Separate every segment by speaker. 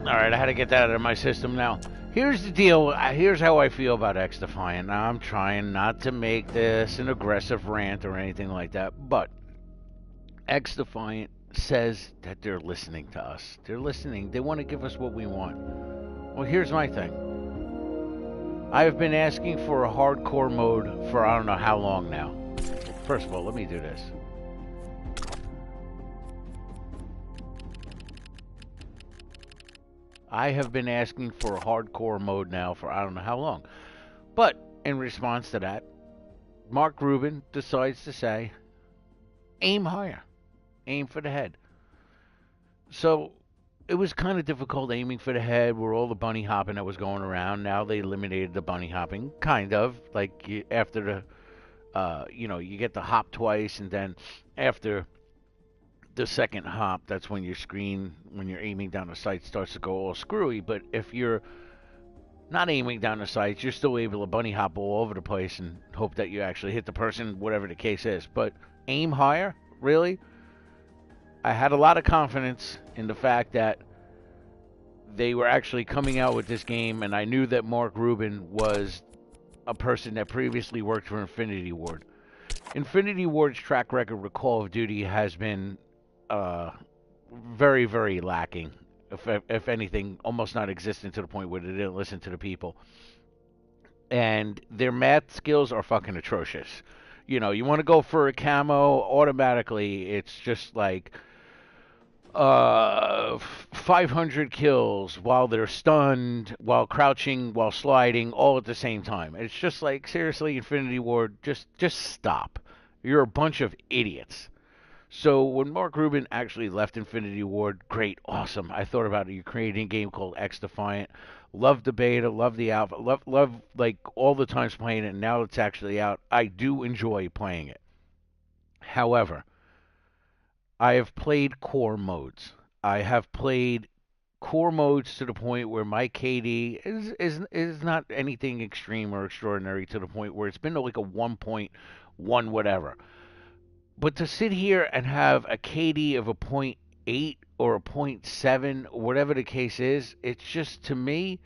Speaker 1: All right, I had to get that out of my system now. Here's the deal. Here's how I feel about Xdefiant. Now, I'm trying not to make this an aggressive rant or anything like that, but Xdefiant says that they're listening to us. They're listening. They want to give us what we want. Well, here's my thing. I have been asking for a hardcore mode for I don't know how long now. First of all, let me do this. I have been asking for a hardcore mode now for I don't know how long. But in response to that, Mark Rubin decides to say, aim higher, aim for the head. So it was kind of difficult aiming for the head where all the bunny hopping that was going around. Now they eliminated the bunny hopping, kind of like after you get the hop twice, and then after the second hop, that's when your screen, when you're aiming down the sight, starts to go all screwy. But if you're not aiming down the sights, you're still able to bunny hop all over the place and hope that you actually hit the person, whatever the case is. But aim higher, really? I had a lot of confidence in the fact that they were actually coming out with this game, and I knew that Mark Rubin was a person that previously worked for Infinity Ward. Infinity Ward's track record with Call of Duty has been uh, very, very lacking. If anything, almost non-existent to the point where they didn't listen to the people. And their math skills are fucking atrocious. You want to go for a camo, automatically it's just like 500 kills while they're stunned, while crouching, while sliding, all at the same time. It's just like, seriously, Infinity Ward, just stop. You're a bunch of idiots. So when Mark Rubin actually left Infinity Ward, great, awesome. I thought about it. You're creating a game called Xdefiant. Love the beta, love the alpha, love like all the times playing it. And now it's actually out. I do enjoy playing it. However, I have played core modes. I have played core modes to the point where my KD is not anything extreme or extraordinary to the point where it's been like a 1.1 whatever. But to sit here and have a KD of a point 0.8 or a point 0.7, whatever the case is, it's just to me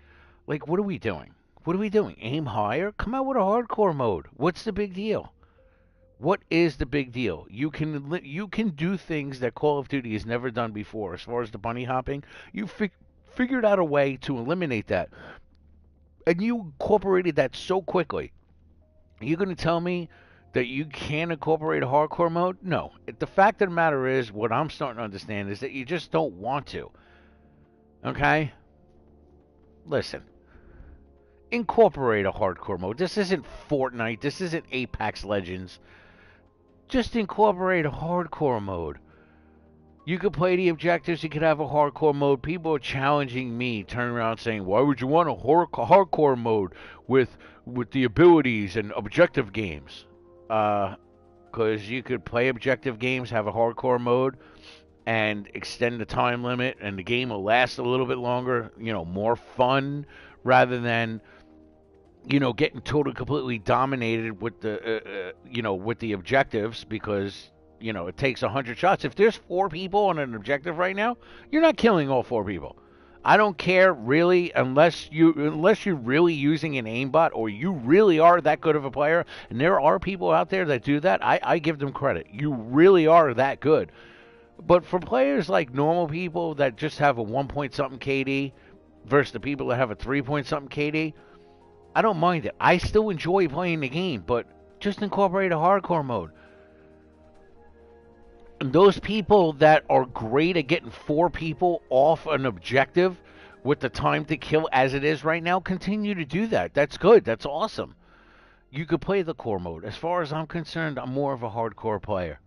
Speaker 1: like, what are we doing? What are we doing? Aim higher? Come out with a hardcore mode. What's the big deal? What is the big deal? You can do things that Call of Duty has never done before. As far as the bunny hopping, you figured out a way to eliminate that, and you incorporated that so quickly. You're going to tell me that you can't incorporate a hardcore mode? No. The fact of the matter is, what I'm starting to understand is that you just don't want to. Okay? Listen. Incorporate a hardcore mode. This isn't Fortnite. This isn't Apex Legends. Just incorporate a hardcore mode. You could play the objectives. You could have a hardcore mode. People are challenging me, turning around saying, "Why would you want a hardcore mode with the abilities and objective games?" Because you could play objective games, have a hardcore mode, and extend the time limit, and the game will last a little bit longer. More fun rather than getting totally completely dominated with the objectives because it takes 100 shots. If there's 4 people on an objective right now, you're not killing all 4 people. I don't care really unless you're really using an aimbot or you really are that good of a player. And there are people out there that do that. I give them credit. You really are that good. But for players like normal people that just have a 1 point something KD versus the people that have a 3 point something KD, I don't mind it. I still enjoy playing the game, but just incorporate a hardcore mode. And those people that are great at getting 4 people off an objective with the time to kill as it is right now, continue to do that. That's good. That's awesome. You could play the core mode. As far as I'm concerned, I'm more of a hardcore player.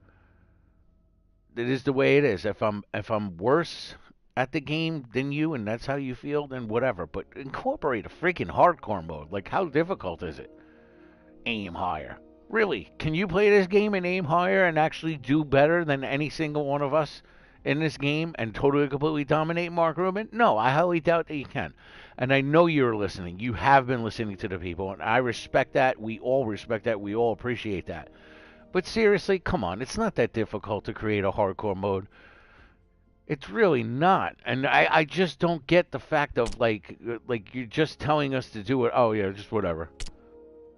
Speaker 1: It is the way it is. If I'm worse at the game than you and that's how you feel, then whatever. But incorporate a freaking hardcore mode. Like, how difficult is it? Aim higher. Really? Can you play this game and aim higher and actually do better than any single one of us in this game and totally completely dominate Mark Rubin? No, I highly doubt that you can. And I know you're listening. You have been listening to the people, and I respect that. We all respect that. We all appreciate that. But seriously, come on. It's not that difficult to create a hardcore mode. It's really not, and I just don't get the fact of like you're just telling us to do it. Oh yeah, just whatever.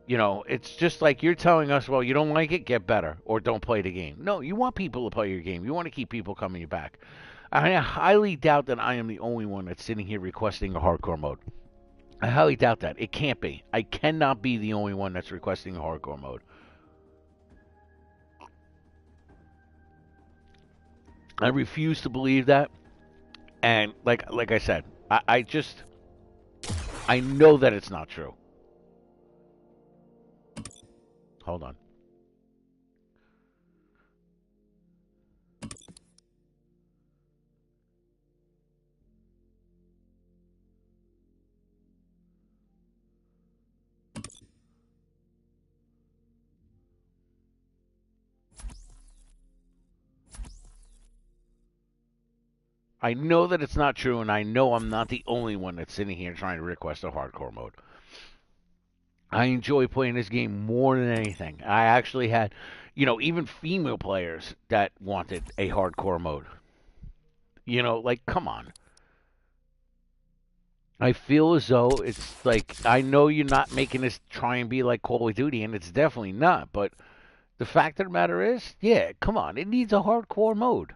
Speaker 1: You know, it's just like you're telling us, well, you don't like it, get better, or don't play the game. No, you want people to play your game. You want to keep people coming back. I highly doubt that I am the only one that's sitting here requesting a hardcore mode. I highly doubt that. It can't be. I cannot be the only one that's requesting a hardcore mode. I refuse to believe that. And like I said, I just I know that it's not true. Hold on. I know that it's not true, and I know I'm not the only one that's sitting here trying to request a hardcore mode. I enjoy playing this game more than anything. I actually had, even female players that wanted a hardcore mode. Like, come on. I feel as though it's like, I know you're not making this try and be like Call of Duty, and it's definitely not, but the fact of the matter is, yeah, come on, it needs a hardcore mode.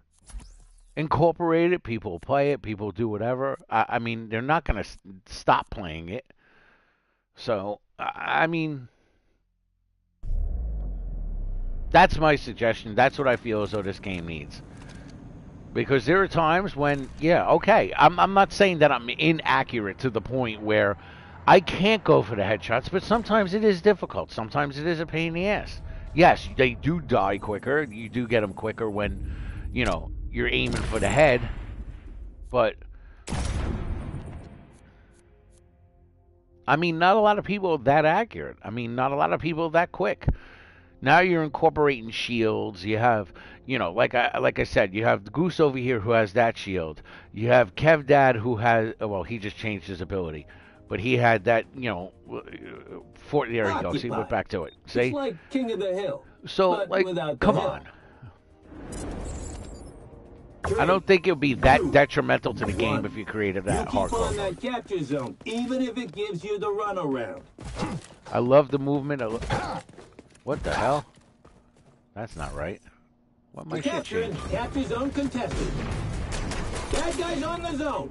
Speaker 1: Incorporate it, people play it, people do whatever. I mean, they're not going to stop playing it. So, I mean, that's my suggestion. That's what I feel as though this game needs. Because there are times when, yeah, okay, I'm not saying that I'm inaccurate to the point where I can't go for the headshots, but sometimes it is difficult. Sometimes it is a pain in the ass. Yes, they do die quicker. You do get them quicker when, you're aiming for the head. But, I mean, not a lot of people are that accurate. I mean, not a lot of people are that quick. Now you're incorporating shields. You have, like I said, you have the Goose over here who has that shield. You have Kev Dad who has, well, he just changed his ability, but he had that, there you go. See, we're back to it. See,
Speaker 2: it's like King of the Hill.
Speaker 1: So, like, come on. I don't think it would be that detrimental to the game if you created that hardcore.
Speaker 2: On that capture zone, even if it gives you the runaround.
Speaker 1: I love the movement. What the hell? That's not right. What my shit changed?
Speaker 2: Capture zone contested. Bad guys on the zone.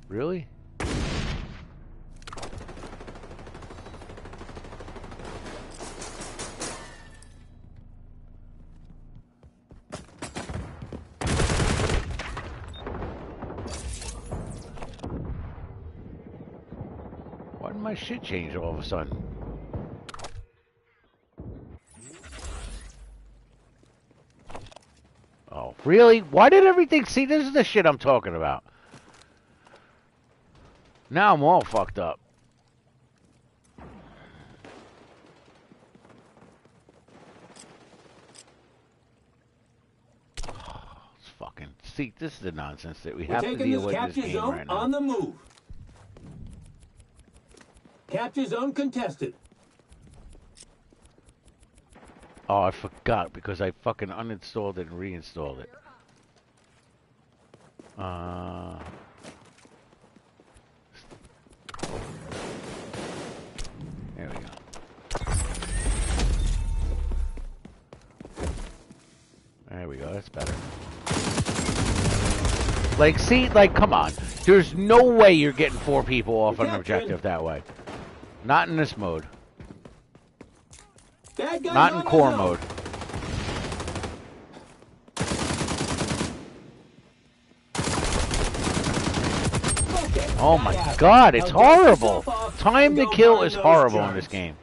Speaker 1: Really? Why did my shit change all of a sudden? Oh, really? Why did everything... See, this is the shit I'm talking about. Now I'm all fucked up. It's fucking... See, this is the nonsense that we have to deal with in this game right now.
Speaker 2: On the move. Capture zone contested.
Speaker 1: Oh, I forgot because I fucking uninstalled it and reinstalled it. There we go. There we go, that's better. Like, see, like, come on. There's no way you're getting 4 people off an objective that way. Not in this mode. Not in core mode. Oh my god, it's horrible. Time to kill is horrible in this game.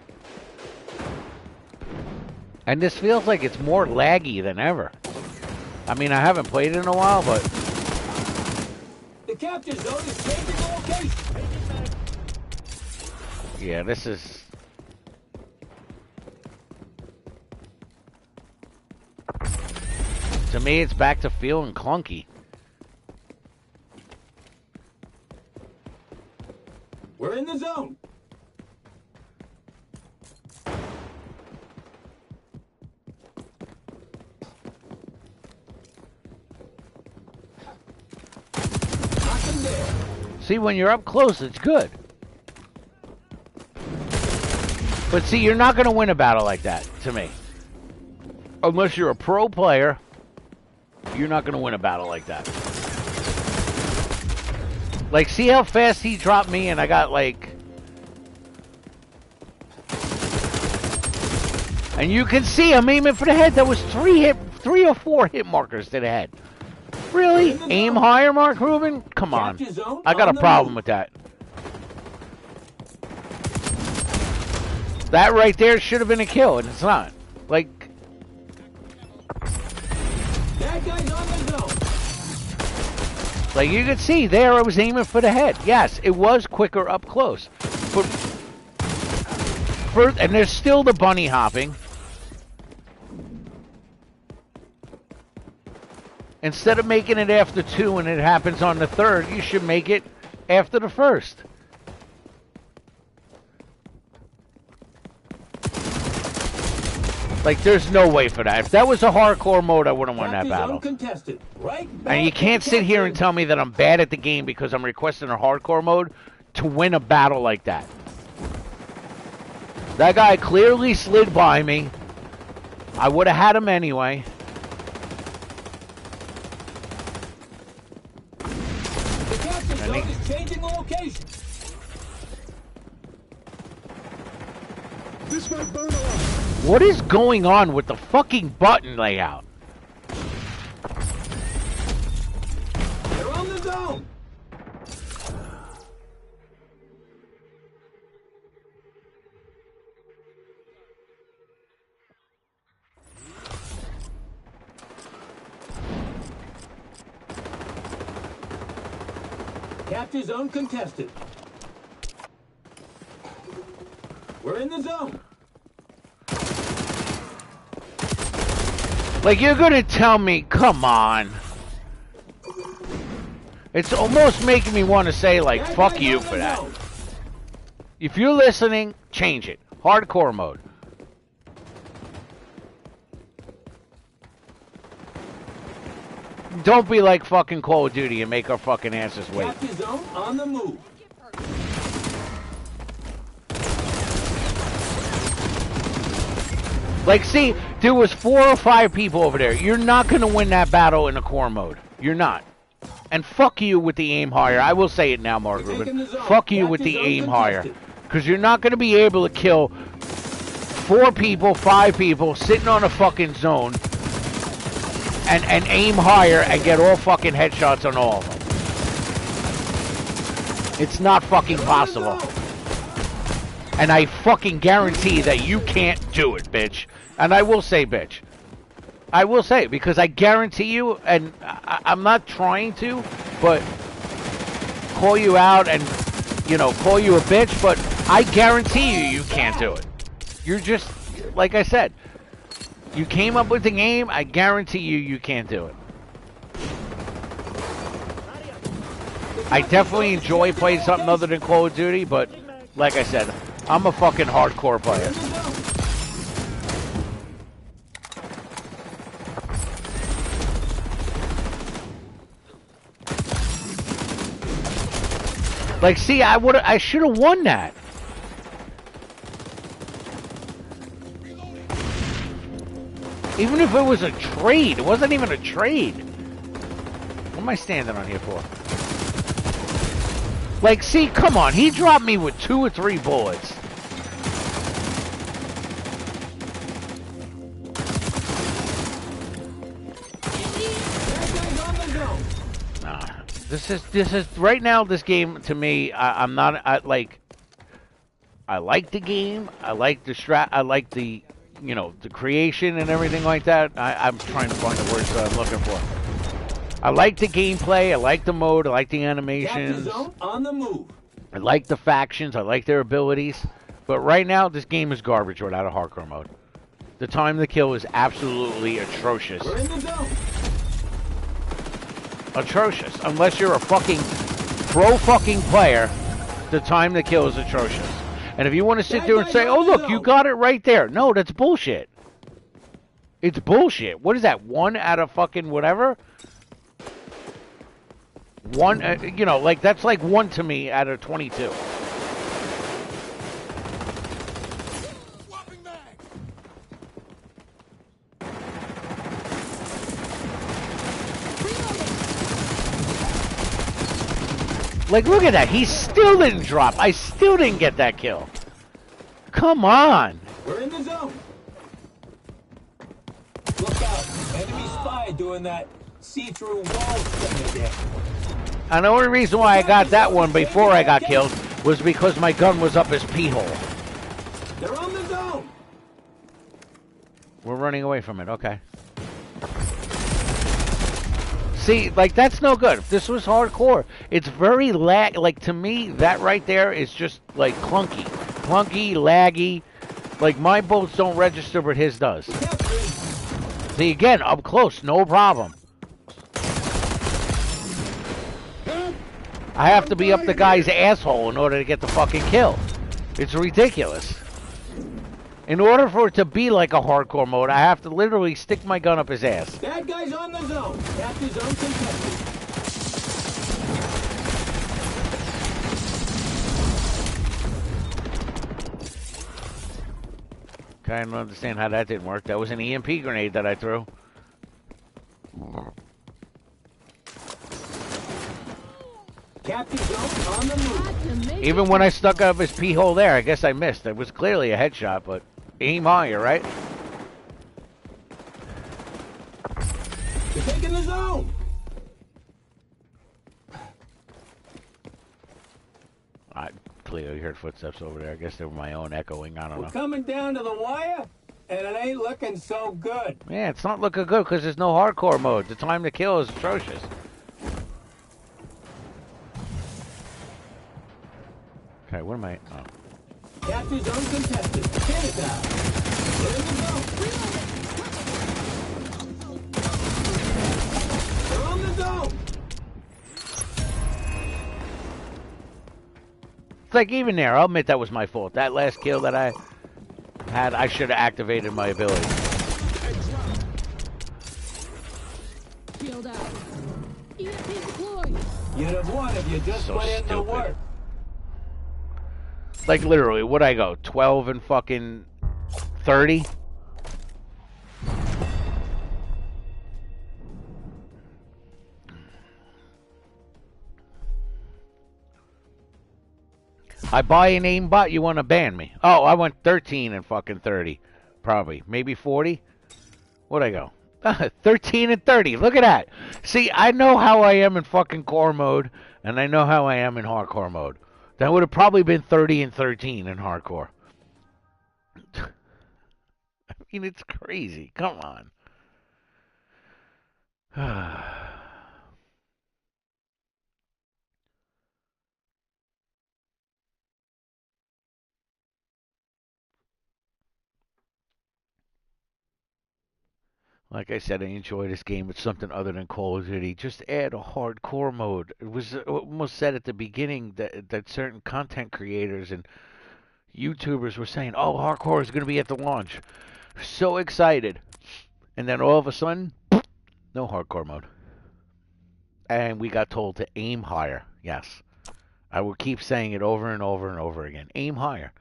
Speaker 1: And this feels like it's more laggy than ever. I mean, I haven't played it in a while, but...
Speaker 2: The capture zone is changing location.
Speaker 1: Yeah, this is... To me, it's back to feeling clunky.
Speaker 2: We're in the zone.
Speaker 1: See, when you're up close, it's good. But see, you're not going to win a battle like that, to me. Unless you're a pro player, you're not going to win a battle like that. Like, see how fast he dropped me and I got, like... And you can see I'm aiming for the head. That was 3 or 4 hit markers to the head. Really? Aim higher, Mark Rubin? Come on. I got a problem with that. That right there should have been a kill, and it's not. Like...
Speaker 2: That guy's on the zone.
Speaker 1: Like you can see there, I was aiming for the head. Yes, it was quicker up close. But... and there's still the bunny hopping. Instead of making it after 2 and it happens on the 3rd, you should make it after the 1st. Like, there's no way for that. If that was a hardcore mode, I wouldn't win that battle.
Speaker 2: Right,
Speaker 1: and you can't sit here and tell me that I'm bad at the game because I'm requesting a hardcore mode to win a battle like that. That guy clearly slid by me. I would have had him anyway.
Speaker 2: The captain zone is changing location.
Speaker 3: This might burn a lot.
Speaker 1: What is going on with the fucking button layout?
Speaker 2: They're on the zone. Capture zone contested. We're in the zone.
Speaker 1: Like, you're gonna tell me, come on. It's almost making me want to say, like, fuck you for that. If you're listening, change it. Hardcore mode. Don't be like fucking Call of Duty and make our fucking asses wait.
Speaker 2: Capture zone on the move.
Speaker 1: Like, see, there was 4 or 5 people over there. You're not going to win that battle in a core mode. You're not. And fuck you with the aim higher. I will say it now, Mark Rubin. Fuck you with the aim higher. Because you're not going to be able to kill 4 people, 5 people sitting on a fucking zone and aim higher and get all fucking headshots on all of them. It's not fucking possible. And I fucking guarantee that you can't do it, bitch. And I will say, bitch. I will say, because I guarantee you, and I'm not trying to, but call you out and, you know, call you a bitch, but I guarantee you can't do it. You're just, like I said, you came up with the game, I guarantee you can't do it. I definitely enjoy playing something other than Call of Duty, but like I said, I'm a fucking hardcore player. Like, see, I should have won that. Even if it was a trade, it wasn't even a trade. What am I standing on here for? Like, see, come on, he dropped me with 2 or 3 bullets. This is right now. This game to me, I like the game. I like the I like the, you know, the creation and everything like that. I'm trying to find the words that I'm looking for. I like the gameplay. I like the mode. I like the animations.
Speaker 2: On the move.
Speaker 1: I like the factions. I like their abilities. But right now, this game is garbage without a hardcore mode. The time to kill is absolutely atrocious.
Speaker 2: We're in the zone.
Speaker 1: Atrocious. Unless you're a fucking pro fucking player, the time to kill is atrocious. And if you want to sit there and say, oh look, you got it right there. No, that's bullshit. It's bullshit. What is that, 1 out of fucking whatever? One, you know, like that's like one to me out of 22. Like, look at that. He still didn't drop. I still didn't get that kill. Come on.
Speaker 2: We're in the zone. Look out. Enemy spy doing that see-through wall thing again.
Speaker 1: And the only reason why I got that one before I got killed was because my gun was up his pee hole.
Speaker 2: They're on the zone.
Speaker 1: We're running away from it. Okay. See, like, that's no good. If this was hardcore, it's very like, to me, that right there is just, like, clunky. Clunky, laggy. Like, my bullets don't register, but his does. See, again, up close, no problem. I have to be up the guy's asshole in order to get the fucking kill. It's ridiculous. In order for it to be like a hardcore mode, I have to literally stick my gun up his ass.
Speaker 2: That guy's on the zone. Capture zone contested.
Speaker 1: Okay, I don't understand how that didn't work. That was an EMP grenade that I threw.
Speaker 2: Capture zone on the move.
Speaker 1: Even when I stuck up his pee hole there, I guess I missed. It was clearly a headshot, but aim higher, right?
Speaker 2: You're taking the zone.
Speaker 1: Clearly heard footsteps over there. I guess they were my own echoing. I don't
Speaker 2: We're
Speaker 1: know.
Speaker 2: coming down to the wire, and it ain't looking so good.
Speaker 1: Yeah, it's not looking good because there's no hardcore mode. The time to kill is atrocious. Okay, what am I? Oh.
Speaker 2: Capture zone contested. Get it down. There we go. They're on the zone.
Speaker 1: It's like even there, I'll admit that was my fault. That last kill that I had, I should have activated my ability.
Speaker 3: Shield out. EMP deployed.
Speaker 2: You'd have won if you just
Speaker 1: So
Speaker 2: put in the
Speaker 1: stupid.
Speaker 2: work.
Speaker 1: Like literally, what'd I go? 12 and fucking 30? I buy an aimbot, you want to ban me? Oh, I went 13 and fucking 30. Probably. Maybe 40? What'd I go? 13 and 30. Look at that. See, I know how I am in fucking core mode, and I know how I am in hardcore mode. That would have probably been 30 and 13 in hardcore. I mean, it's crazy. Come on. Like I said, I enjoy this game. It's something other than Call of Duty. Just add a hardcore mode. It was almost said at the beginning that certain content creators and YouTubers were saying, "Oh, hardcore is going to be at the launch." So excited, and then all of a sudden, no hardcore mode, and we got told to aim higher. Yes, I will keep saying it over and over and over again. Aim higher.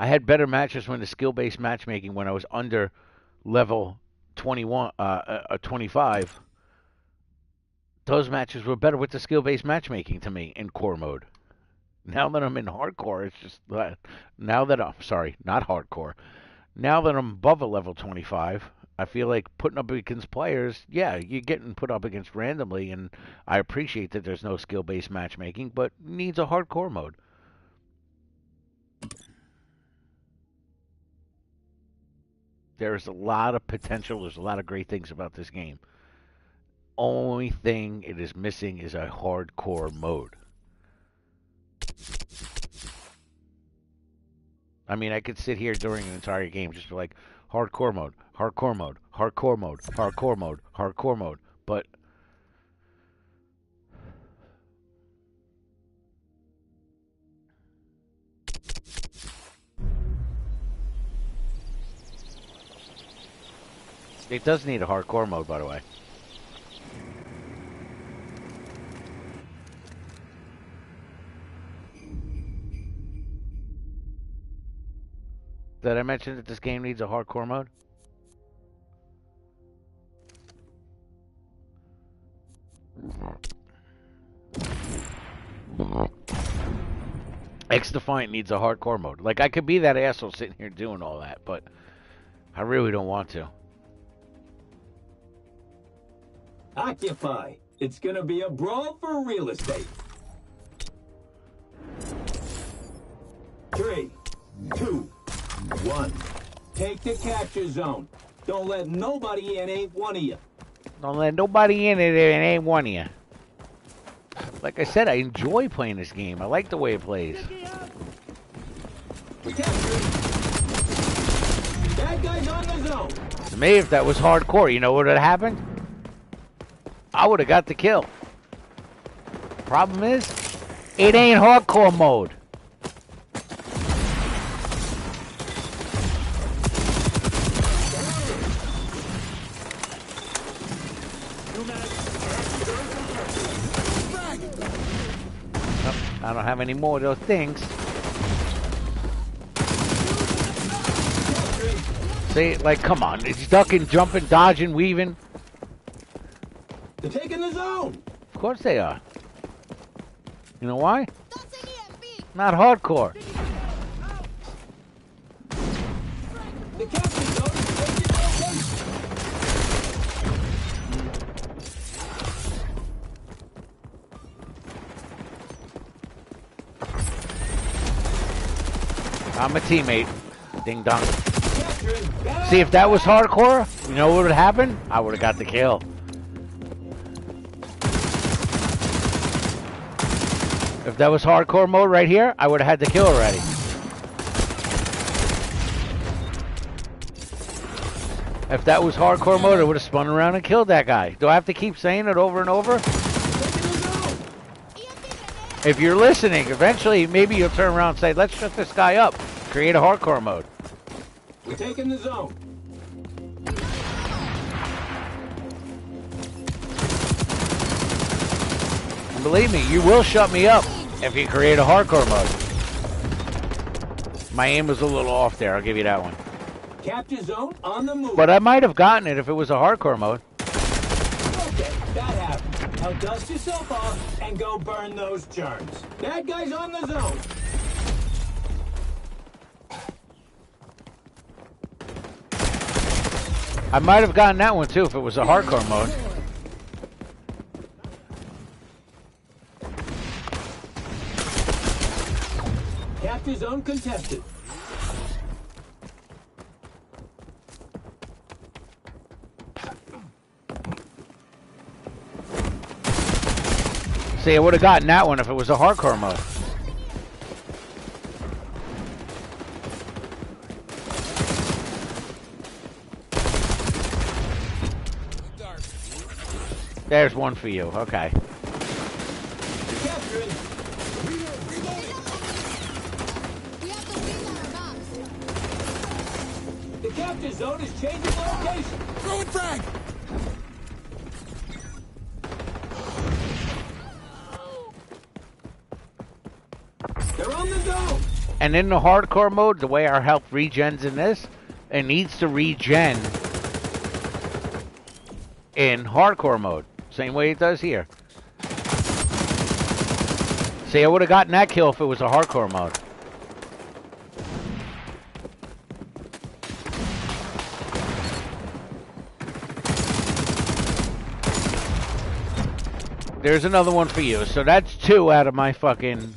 Speaker 1: I had better matches when the skill-based matchmaking when I was under level 21, 25. Those matches were better with the skill-based matchmaking to me in core mode. Now that I'm in hardcore, it's just now that I'm sorry, not hardcore. Now that I'm above a level 25, I feel like putting up against players. Yeah, you're getting put up against randomly, and I appreciate that there's no skill-based matchmaking, but needs a hardcore mode. There's a lot of potential. There's a lot of great things about this game. Only thing it is missing is a hardcore mode. I mean, I could sit here during an entire game just be like, hardcore mode, hardcore mode, hardcore mode, hardcore mode, hardcore mode. But it does need a hardcore mode, by the way. Did I mention that this game needs a hardcore mode? Xdefiant needs a hardcore mode. Like, I could be that asshole sitting here doing all that, but I really don't want to.
Speaker 2: Occupy. It's gonna be a brawl for real estate. 3, 2, 1. Take the capture zone. Don't let nobody in, ain't one of you.
Speaker 1: Don't let nobody in it, it ain't one of you. Like I said, I enjoy playing this game. I like the way it plays.
Speaker 2: That guy's on the zone.
Speaker 1: To me, if that was hardcore, you know what would have happened? I would have got the kill. Problem is, it ain't hardcore mode. I don't have any more of those things. See, like, come on. It's ducking, jumping, dodging, weaving.
Speaker 2: They're taking the zone.
Speaker 1: Of course they are. You know why? Not hardcore.
Speaker 2: The capture zone is taking location.
Speaker 1: I'm a teammate. Ding dong. See, if that was hardcore, you know what would happen? I would have got the kill. If that was hardcore mode right here, I would have had the kill already. If that was hardcore mode, I would have spun around and killed that guy. Do I have to keep saying it over and over? If you're listening, eventually maybe you'll turn around and say, let's shut this guy up. Create a hardcore mode.
Speaker 2: We're taking the zone.
Speaker 1: And believe me, you will shut me up if you create a hardcore mode. My aim was a little off there, I'll give you that one.
Speaker 2: Capture zone on the move.
Speaker 1: But I might have gotten it if it was a hardcore mode.
Speaker 2: Okay, that happened. Now dust yourself off and go burn those germs. That guy's on the zone.
Speaker 1: I might have gotten that one too if it was a hardcore mode.
Speaker 2: Capture zone contested.
Speaker 1: See, I would have gotten that one if it was a hardcore mode. There's one for you. Okay.
Speaker 2: The capture zone is changing location.
Speaker 4: Throw it frag!
Speaker 2: They're on the zone.
Speaker 1: And in the hardcore mode, the way our health regens in this, it needs to regen in hardcore mode. Same way it does here. See, I would have gotten that kill if it was a hardcore mode. There's another one for you. So that's 2 out of my fucking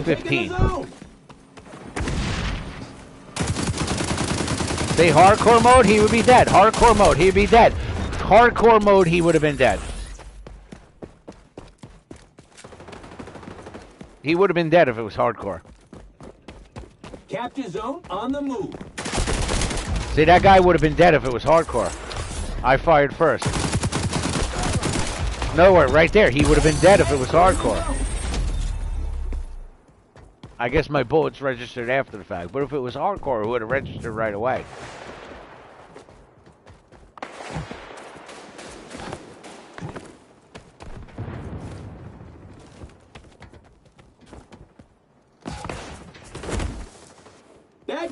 Speaker 1: 15. Say hardcore mode, he would be dead. Hardcore mode, he'd be dead. Hardcore mode, he would have been dead. He would have been dead if it was hardcore.
Speaker 2: Capture zone on the move.
Speaker 1: See, that guy would have been dead if it was hardcore. I fired first. Nowhere, right there. He would have been dead if it was hardcore. I guess my bullets registered after the fact, but if it was hardcore, it would have registered right away.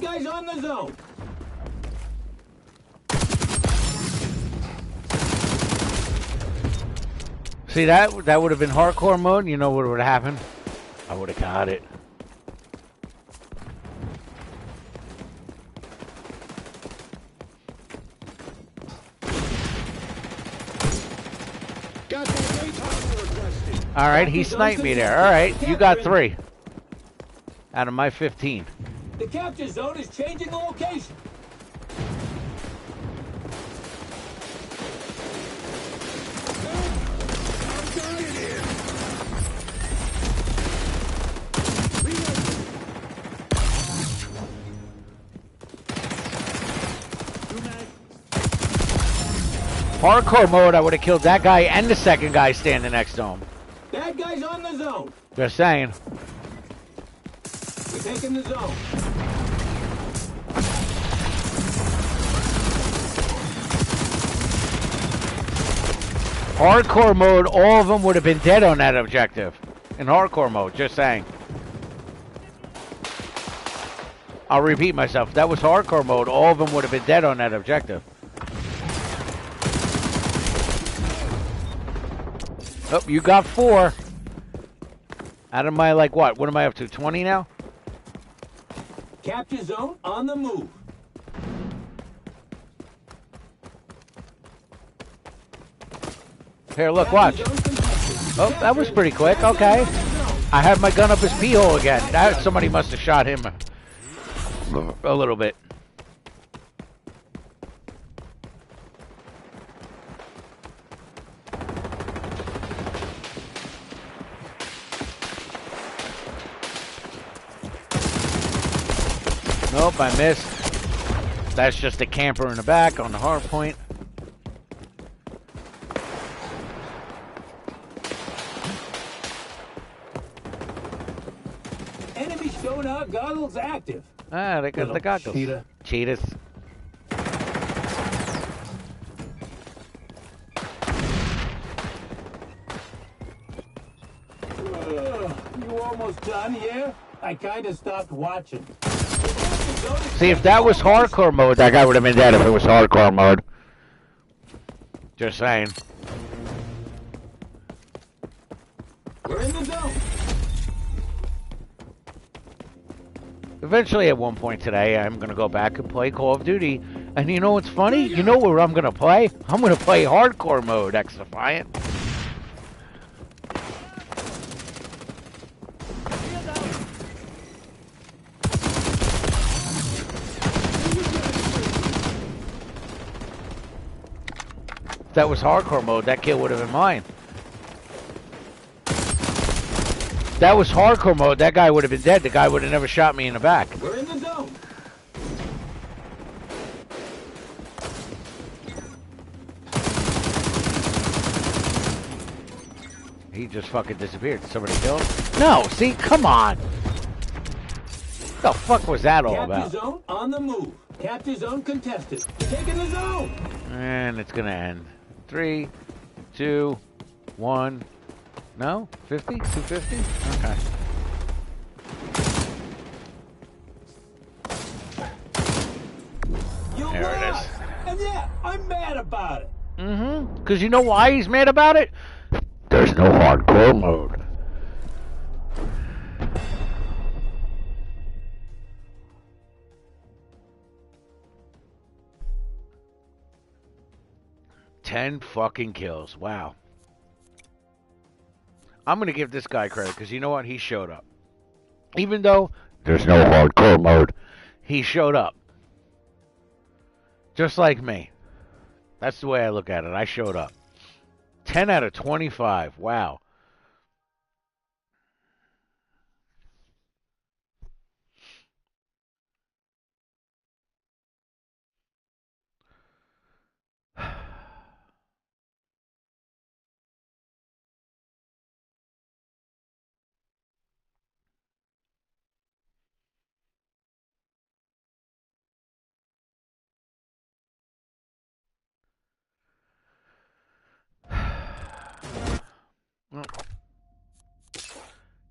Speaker 2: Bad guys on the zone.
Speaker 1: See that would have been hardcore mode. You know what would have happened? I would have got it. All right, he sniped me there. All right, you got 3 out of my 15.
Speaker 2: The capture zone is changing location.
Speaker 1: Hardcore mode, I would have killed that guy and the second guy standing next to him.
Speaker 2: Bad guys on the zone.
Speaker 1: Just saying.
Speaker 2: We're taking the zone.
Speaker 1: Hardcore mode, all of them would have been dead on that objective. In hardcore mode, just saying. I'll repeat myself. If that was hardcore mode, all of them would have been dead on that objective. Oh, you got 4. Out of my, like, what? What am I up to? 20 now?
Speaker 2: Capture zone on the move.
Speaker 1: Here, look, watch. Oh, that was pretty quick. Okay. I have my gun up his pee hole again. Somebody must have shot him a little bit. Nope, I missed. That's just a camper in the back on the hard point.
Speaker 2: Enemy sonar goggles active.
Speaker 1: Ah, they got the goggles. Cheetahs.
Speaker 2: You almost done here? I kind of stopped watching.
Speaker 1: See, if that was hardcore mode, that guy would have been dead if it was hardcore mode. Just saying.
Speaker 2: We're in the zone.
Speaker 1: Eventually, at one point today, I'm going to go back and play Call of Duty. And you know what's funny? You know where I'm going to play? I'm going to play hardcore mode, Xdefiant. If that was hardcore mode, that kill would have been mine. If that was hardcore mode, that guy would have been dead. The guy would have never shot me in the back.
Speaker 2: We're in the zone.
Speaker 1: He just fucking disappeared. Did somebody kill him? No, see? Come on. What the fuck was that all about?
Speaker 2: Capture zone on the move. Capture zone contested. Taking the zone.
Speaker 1: And it's gonna end. 3, 2, 1. No? 50? 250? Okay.
Speaker 2: You
Speaker 1: There it
Speaker 2: lost.
Speaker 1: is.
Speaker 2: And yeah, I'm mad about it.
Speaker 1: Mm-hmm. Because you know why he's mad about it? There's no hardcore mode. Ten fucking kills. Wow. I'm gonna give this guy credit because you know what? He showed up. Even though there's no hardcore mode, he showed up. Just like me. That's the way I look at it. I showed up. 10 out of 25. Wow.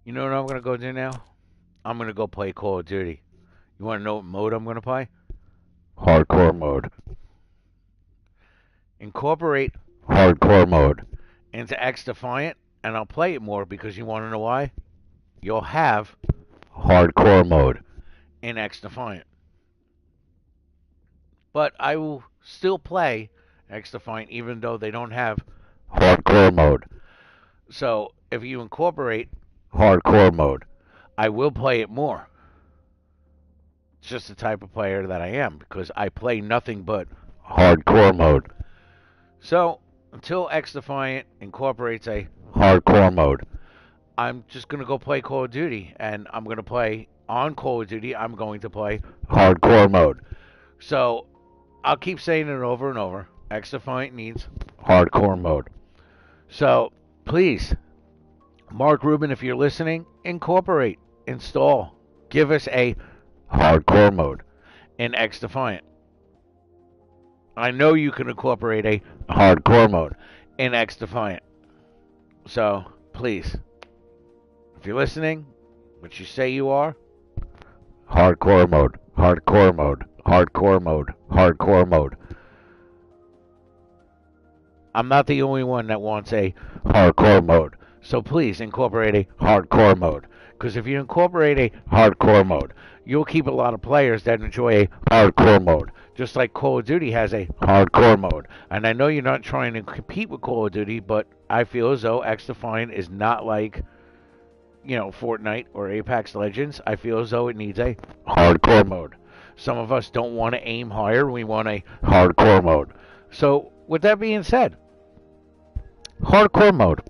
Speaker 1: You know what I'm going to go do now? I'm going to go play Call of Duty. You want to know what mode I'm going to play?
Speaker 4: Hardcore mode.
Speaker 1: Incorporate
Speaker 4: Hardcore mode.
Speaker 1: into Xdefiant, and I'll play it more because you want to know why? You'll have
Speaker 4: Hardcore mode.
Speaker 1: in Xdefiant. But I will still play Xdefiant even though they don't have.
Speaker 4: Hardcore mode.
Speaker 1: So if you incorporate,
Speaker 4: Hardcore mode.
Speaker 1: I will play it more. It's just the type of player that I am because I play nothing but.
Speaker 4: Hardcore mode.
Speaker 1: So until Xdefiant incorporates a,
Speaker 4: Hardcore mode.
Speaker 1: I'm just going to go play Call of Duty, and I'm going to play on Call of Duty. I'm going to play.
Speaker 4: Hardcore mode.
Speaker 1: So I'll keep saying it over and over. Xdefiant needs.
Speaker 4: Hardcore mode.
Speaker 1: So please, Mark Rubin, if you're listening, incorporate, install, give us a
Speaker 4: Hardcore mode.
Speaker 1: in Xdefiant. I know you can incorporate a
Speaker 4: Hardcore mode.
Speaker 1: in Xdefiant. So please, if you're listening, which you say you are,
Speaker 4: Hardcore mode. Hardcore mode. Hardcore mode. Hardcore mode.
Speaker 1: I'm not the only one that wants a.
Speaker 4: Hardcore mode.
Speaker 1: So please incorporate a.
Speaker 4: Hardcore mode.
Speaker 1: Because if you incorporate a,
Speaker 4: Hardcore mode.
Speaker 1: you'll keep a lot of players that enjoy a.
Speaker 4: Hardcore mode.
Speaker 1: Just like Call of Duty has a.
Speaker 4: Hardcore mode.
Speaker 1: And I know you're not trying to compete with Call of Duty, but I feel as though Xdefiant is not like, Fortnite or Apex Legends. I feel as though it needs a.
Speaker 4: Hardcore mode.
Speaker 1: Some of us don't want to aim higher. We want a.
Speaker 4: Hardcore mode.
Speaker 1: So, with that being said,
Speaker 4: Hardcore mode.